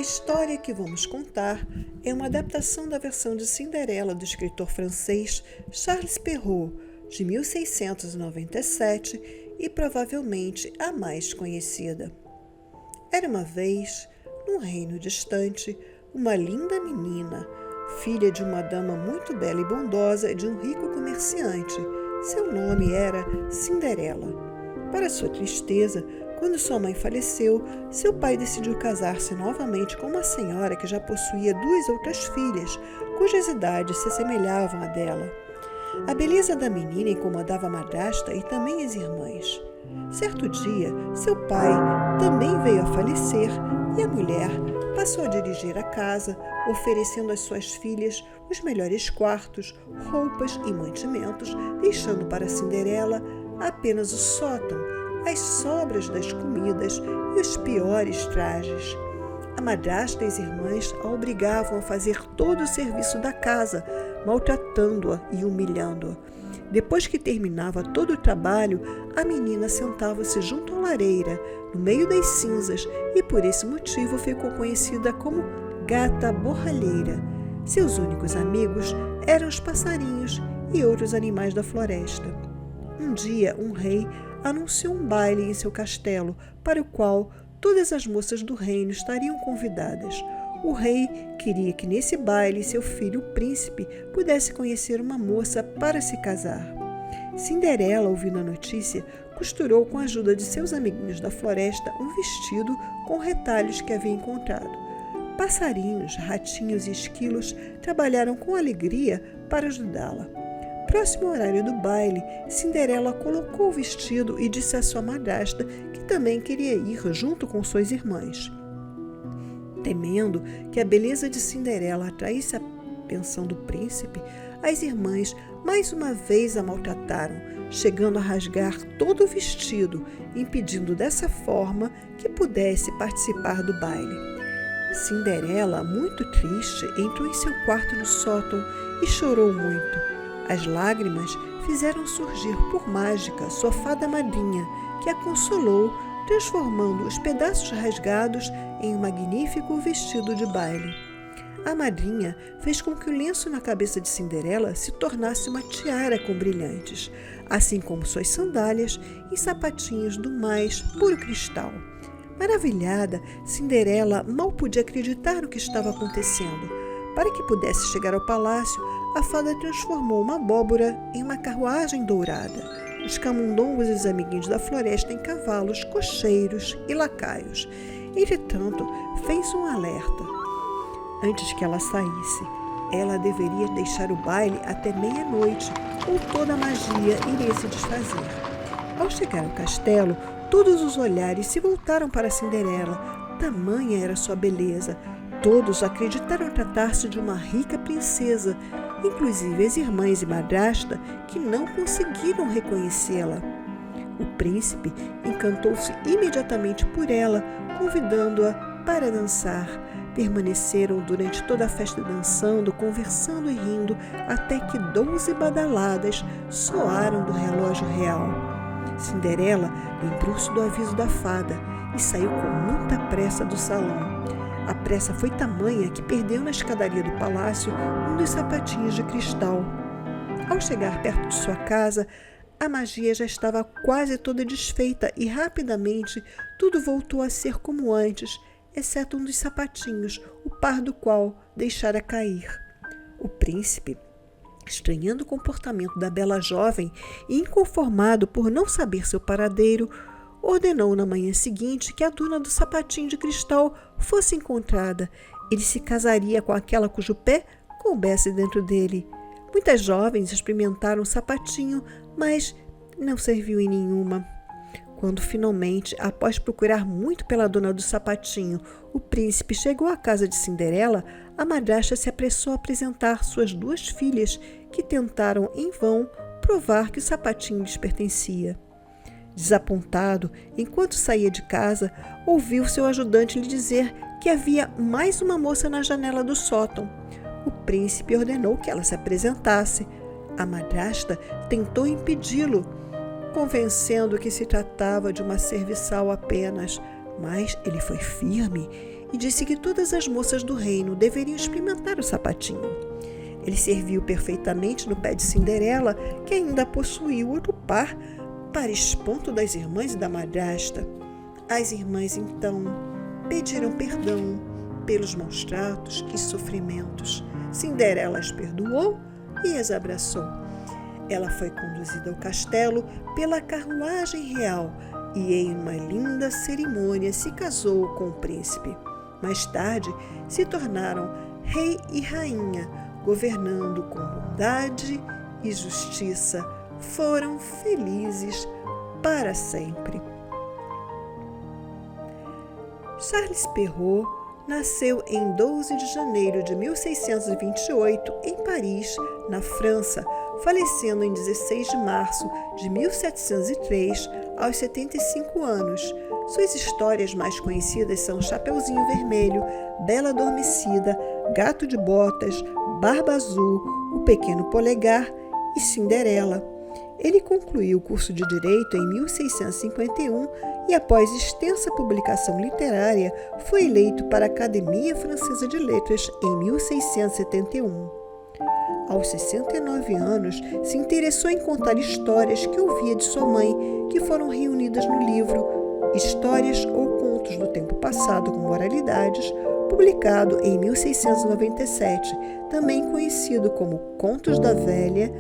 história que vamos contar é uma adaptação da versão de Cinderela do escritor francês Charles Perrault, de 1697, e provavelmente a mais conhecida. Era uma vez, num reino distante, uma linda menina, filha de uma dama muito bela e bondosa e de um rico comerciante. Seu nome era Cinderela. Para sua tristeza, quando sua mãe faleceu, seu pai decidiu casar-se novamente com uma senhora que já possuía 2 outras filhas, cujas idades se assemelhavam à dela. A beleza da menina incomodava a madrasta e também as irmãs. Certo dia, seu pai também veio a falecer e a mulher passou a dirigir a casa, oferecendo às suas filhas os melhores quartos, roupas e mantimentos, deixando para Cinderela apenas o sótão, as sobras das comidas e os piores trajes. A madrasta e as irmãs a obrigavam a fazer todo o serviço da casa, maltratando-a e humilhando-a. Depois que terminava todo o trabalho, a menina sentava-se junto à lareira, no meio das cinzas, e por esse motivo ficou conhecida como Gata Borralheira. Seus únicos amigos eram os passarinhos e outros animais da floresta. Um dia, um rei anunciou um baile em seu castelo, para o qual todas as moças do reino estariam convidadas. O rei queria que nesse baile seu filho, o príncipe, pudesse conhecer uma moça para se casar. Cinderela, ouvindo a notícia, costurou com a ajuda de seus amiguinhos da floresta um vestido com retalhos que havia encontrado. Passarinhos, ratinhos e esquilos trabalharam com alegria para ajudá-la. Próximo ao horário do baile, Cinderela colocou o vestido e disse à sua madrasta que também queria ir junto com suas irmãs. Temendo que a beleza de Cinderela atraísse a atenção do príncipe, as irmãs mais uma vez a maltrataram, chegando a rasgar todo o vestido, impedindo dessa forma que pudesse participar do baile. Cinderela, muito triste, entrou em seu quarto no sótão e chorou muito. As lágrimas fizeram surgir por mágica sua fada madrinha, que a consolou, transformando os pedaços rasgados em um magnífico vestido de baile. A madrinha fez com que o lenço na cabeça de Cinderela se tornasse uma tiara com brilhantes, assim como suas sandálias e sapatinhos do mais puro cristal. Maravilhada, Cinderela mal podia acreditar no que estava acontecendo. Para que pudesse chegar ao palácio, a fada transformou uma abóbora em uma carruagem dourada, os camundongos e os amiguinhos da floresta em cavalos, cocheiros e lacaios. Entretanto, fez um alerta. Antes que ela saísse, ela deveria deixar o baile até meia-noite, ou toda a magia iria se desfazer. Ao chegar ao castelo, todos os olhares se voltaram para Cinderela. Tamanha era sua beleza. Todos acreditaram tratar-se de uma rica princesa, inclusive as irmãs e madrasta, que não conseguiram reconhecê-la. O príncipe encantou-se imediatamente por ela, convidando-a para dançar. Permaneceram durante toda a festa dançando, conversando e rindo, até que 12 badaladas soaram do relógio real. Cinderela lembrou-se do aviso da fada e saiu com muita pressa do salão. A pressa foi tamanha que perdeu na escadaria do palácio um dos sapatinhos de cristal. Ao chegar perto de sua casa, a magia já estava quase toda desfeita e rapidamente tudo voltou a ser como antes, exceto um dos sapatinhos, o par do qual deixara cair. O príncipe, estranhando o comportamento da bela jovem e inconformado por não saber seu paradeiro, ordenou na manhã seguinte que a dona do sapatinho de cristal fosse encontrada. Ele se casaria com aquela cujo pé coubesse dentro dele. Muitas jovens experimentaram o sapatinho, mas não serviu em nenhuma. Quando finalmente, após procurar muito pela dona do sapatinho, o príncipe chegou à casa de Cinderela, a madrasta se apressou a apresentar suas 2 filhas, que tentaram em vão provar que o sapatinho lhes pertencia. Desapontado, enquanto saía de casa, ouviu seu ajudante lhe dizer que havia mais uma moça na janela do sótão. O príncipe ordenou que ela se apresentasse. A madrasta tentou impedi-lo, convencendo que se tratava de uma serviçal apenas. Mas ele foi firme e disse que todas as moças do reino deveriam experimentar o sapatinho. Ele serviu perfeitamente no pé de Cinderela, que ainda possuía outro par, para espanto das irmãs e da madrasta. As irmãs, então, pediram perdão pelos maus tratos e sofrimentos. Cinderela as perdoou e as abraçou. Ela foi conduzida ao castelo pela carruagem real e, em uma linda cerimônia, se casou com o príncipe. Mais tarde, se tornaram rei e rainha, governando com bondade e justiça. Foram felizes para sempre. Charles Perrault nasceu em 12 de janeiro de 1628 em Paris, na França, falecendo em 16 de março de 1703, aos 75 anos. Suas histórias mais conhecidas são Chapeuzinho Vermelho, Bela Adormecida, Gato de Botas, Barba Azul, O Pequeno Polegar e Cinderela. Ele concluiu o curso de Direito em 1651 e, após extensa publicação literária, foi eleito para a Academia Francesa de Letras em 1671. Aos 69 anos, se interessou em contar histórias que ouvia de sua mãe, que foram reunidas no livro Histórias ou Contos do Tempo Passado com Moralidades, publicado em 1697, também conhecido como Contos da Velha,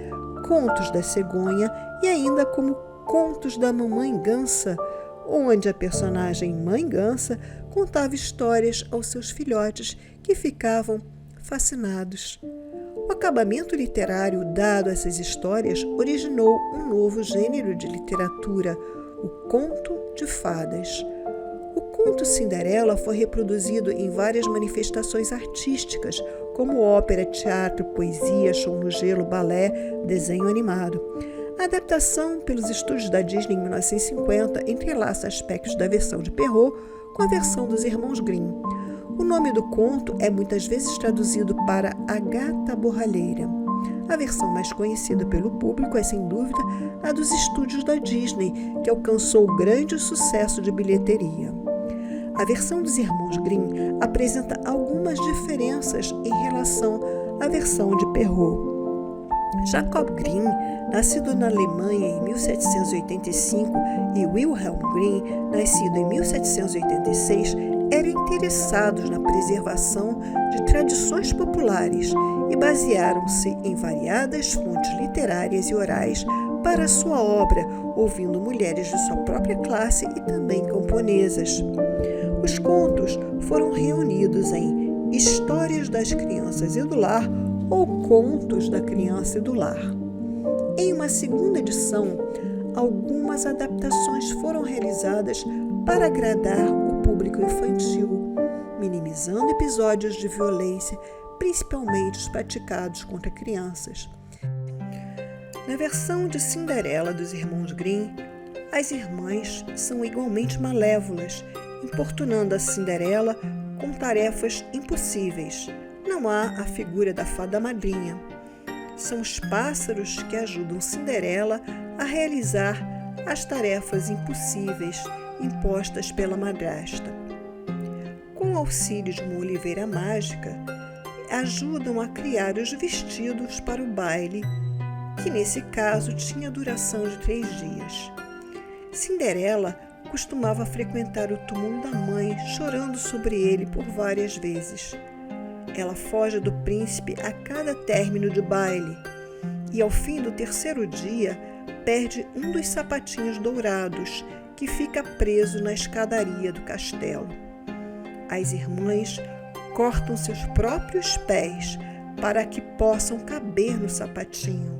Contos da Cegonha e ainda como Contos da Mamãe Gansa, onde a personagem Mãe Gansa contava histórias aos seus filhotes que ficavam fascinados. O acabamento literário dado a essas histórias originou um novo gênero de literatura, o conto de fadas. O conto Cinderela foi reproduzido em várias manifestações artísticas, como ópera, teatro, poesia, show no gelo, balé, desenho animado. A adaptação pelos estúdios da Disney em 1950 entrelaça aspectos da versão de Perrault com a versão dos irmãos Grimm. O nome do conto é muitas vezes traduzido para A Gata Borralheira. A versão mais conhecida pelo público é, sem dúvida, a dos estúdios da Disney, que alcançou grande sucesso de bilheteria. A versão dos irmãos Grimm apresenta algumas diferenças em relação à versão de Perrault. Jacob Grimm, nascido na Alemanha em 1785, e Wilhelm Grimm, nascido em 1786, eram interessados na preservação de tradições populares e basearam-se em variadas fontes literárias e orais para sua obra, ouvindo mulheres de sua própria classe e também camponesas. Os contos foram reunidos em Histórias das Crianças e do Lar ou Contos da Criança e do Lar. Em uma segunda edição, algumas adaptações foram realizadas para agradar o público infantil, minimizando episódios de violência, principalmente os praticados contra crianças. Na versão de Cinderela dos irmãos Grimm, as irmãs são igualmente malévolas, importunando a Cinderela com tarefas impossíveis. Não há a figura da fada madrinha. São os pássaros que ajudam Cinderela a realizar as tarefas impossíveis impostas pela madrasta. Com o auxílio de uma oliveira mágica, ajudam a criar os vestidos para o baile, que nesse caso tinha duração de 3 dias. Cinderela costumava frequentar o túmulo da mãe, chorando sobre ele por várias vezes. Ela foge do príncipe a cada término de baile e, ao fim do 3º dia, perde um dos sapatinhos dourados que fica preso na escadaria do castelo. As irmãs cortam seus próprios pés para que possam caber no sapatinho.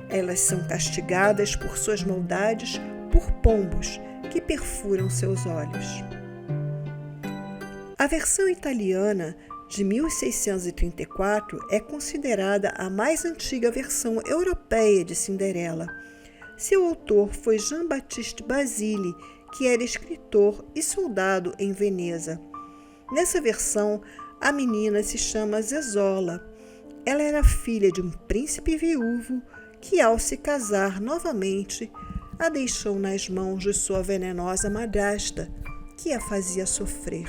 Elas são castigadas por suas maldades por pombos que perfuram seus olhos. A versão italiana de 1634 é considerada a mais antiga versão europeia de Cinderela. Seu autor foi Jean-Baptiste Basile, que era escritor e soldado em Veneza. Nessa versão, a menina se chama Zezola. Ela era filha de um príncipe viúvo que, ao se casar novamente, a deixou nas mãos de sua venenosa madrasta que a fazia sofrer.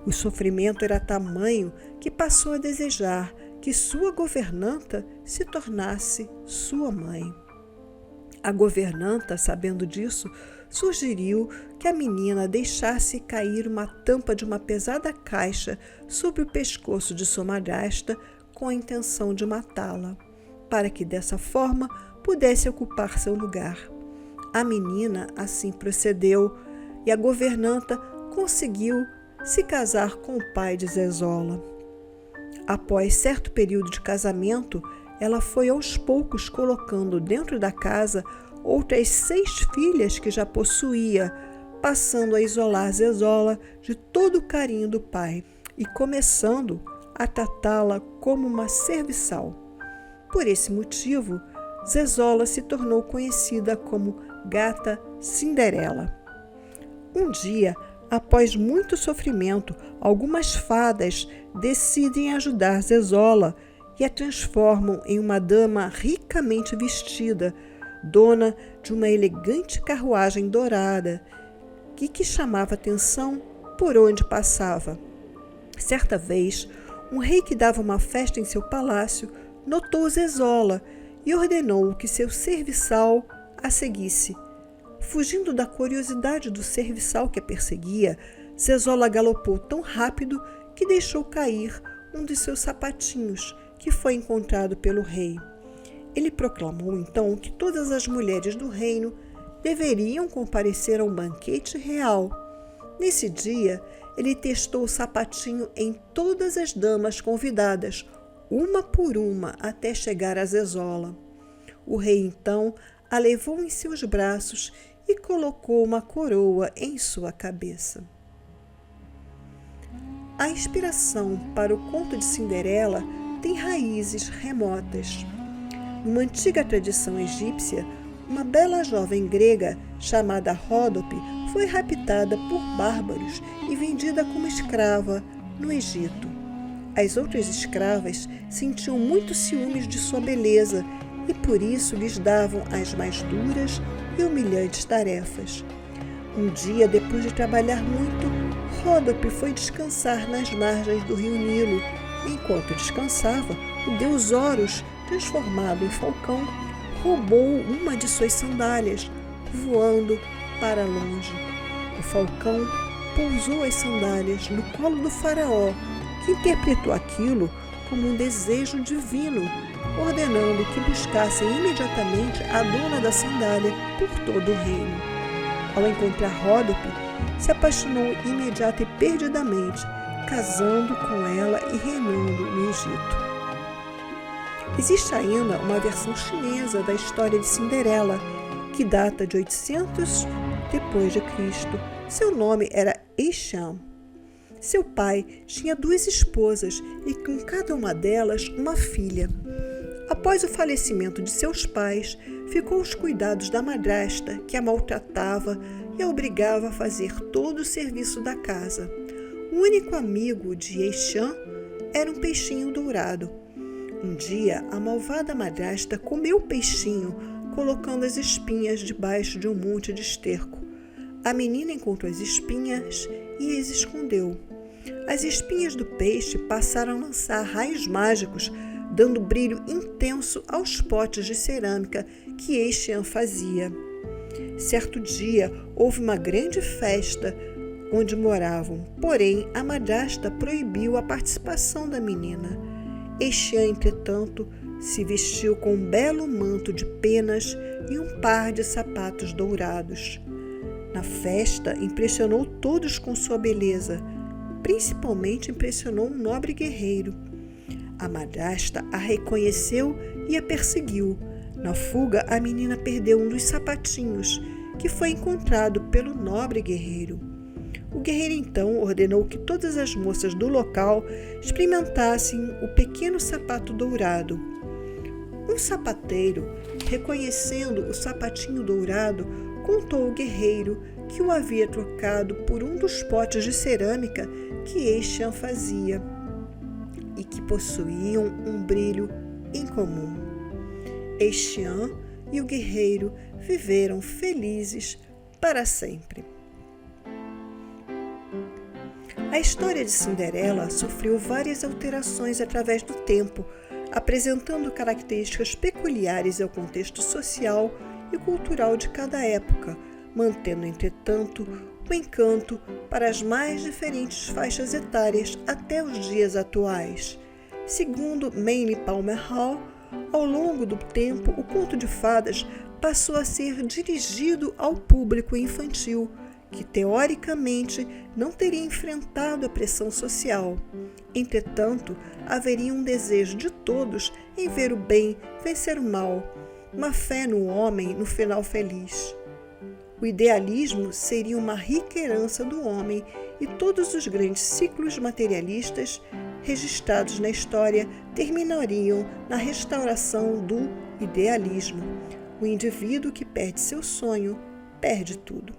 O sofrimento era tamanho que passou a desejar que sua governanta se tornasse sua mãe. A governanta, sabendo disso, sugeriu que a menina deixasse cair uma tampa de uma pesada caixa sobre o pescoço de sua madrasta com a intenção de matá-la, para que dessa forma pudesse ocupar seu lugar. A menina assim procedeu e a governanta conseguiu se casar com o pai de Zezola. Após certo período de casamento, ela foi aos poucos colocando dentro da casa outras 6 filhas que já possuía, passando a isolar Zezola de todo o carinho do pai e começando a tratá-la como uma serviçal. Por esse motivo, Zezola se tornou conhecida como Gata Cinderela. Um dia, após muito sofrimento, algumas fadas decidem ajudar Zezola e a transformam em uma dama ricamente vestida, dona de uma elegante carruagem dourada, que chamava atenção por onde passava. Certa vez, um rei que dava uma festa em seu palácio notou Zezola e ordenou que seu serviçal a seguisse. Fugindo da curiosidade do serviçal que a perseguia, Zezola galopou tão rápido que deixou cair um de seus sapatinhos, que foi encontrado pelo rei. Ele proclamou então que todas as mulheres do reino deveriam comparecer a um banquete real. Nesse dia, ele testou o sapatinho em todas as damas convidadas, uma por uma, até chegar a Zezola. O rei então a levou em seus braços e colocou uma coroa em sua cabeça. A inspiração para o conto de Cinderela tem raízes remotas. Numa antiga tradição egípcia, uma bela jovem grega chamada Ródope foi raptada por bárbaros e vendida como escrava no Egito. As outras escravas sentiam muito ciúmes de sua beleza e por isso lhes davam as mais duras e humilhantes tarefas. Um dia, depois de trabalhar muito, Ródope foi descansar nas margens do rio Nilo. Enquanto descansava, o deus Horus, transformado em falcão, roubou uma de suas sandálias, voando para longe. O falcão pousou as sandálias no colo do faraó, que interpretou aquilo como um desejo divino, ordenando que buscassem imediatamente a dona da sandália por todo o reino. Ao encontrar Ródope, se apaixonou imediata e perdidamente, casando com ela e reinando no Egito. Existe ainda uma versão chinesa da história de Cinderela, que data de 800 depois de Cristo. Seu nome era Eixan. Seu pai tinha 2 esposas e com cada uma delas uma filha. Após o falecimento de seus pais, ficou aos cuidados da madrasta, que a maltratava e a obrigava a fazer todo o serviço da casa. O único amigo de Eixan era um peixinho dourado. Um dia, a malvada madrasta comeu o peixinho, colocando as espinhas debaixo de um monte de esterco. A menina encontrou as espinhas e as escondeu. As espinhas do peixe passaram a lançar raios mágicos, dando brilho intenso aos potes de cerâmica que Eixan fazia. Certo dia, houve uma grande festa onde moravam, porém a madrasta proibiu a participação da menina. Eixan, entretanto, se vestiu com um belo manto de penas e um par de sapatos dourados. Na festa, impressionou todos com sua beleza, principalmente impressionou um nobre guerreiro. A madrasta a reconheceu e a perseguiu. Na fuga, a menina perdeu um dos sapatinhos, que foi encontrado pelo nobre guerreiro. O guerreiro então ordenou que todas as moças do local experimentassem o pequeno sapato dourado. Um sapateiro, reconhecendo o sapatinho dourado, contou ao guerreiro que o havia trocado por um dos potes de cerâmica que Eixan fazia e que possuíam um brilho incomum. Eixan e o guerreiro viveram felizes para sempre. A história de Cinderela sofreu várias alterações através do tempo, apresentando características peculiares ao contexto social e cultural de cada época, mantendo, entretanto, o encanto para as mais diferentes faixas etárias até os dias atuais. Segundo Manly Palmer Hall, ao longo do tempo, o conto de fadas passou a ser dirigido ao público infantil, que teoricamente não teria enfrentado a pressão social. Entretanto, haveria um desejo de todos em ver o bem vencer o mal, uma fé no homem no final feliz. O idealismo seria uma rica herança do homem e todos os grandes ciclos materialistas registrados na história terminariam na restauração do idealismo. O indivíduo que perde seu sonho, perde tudo.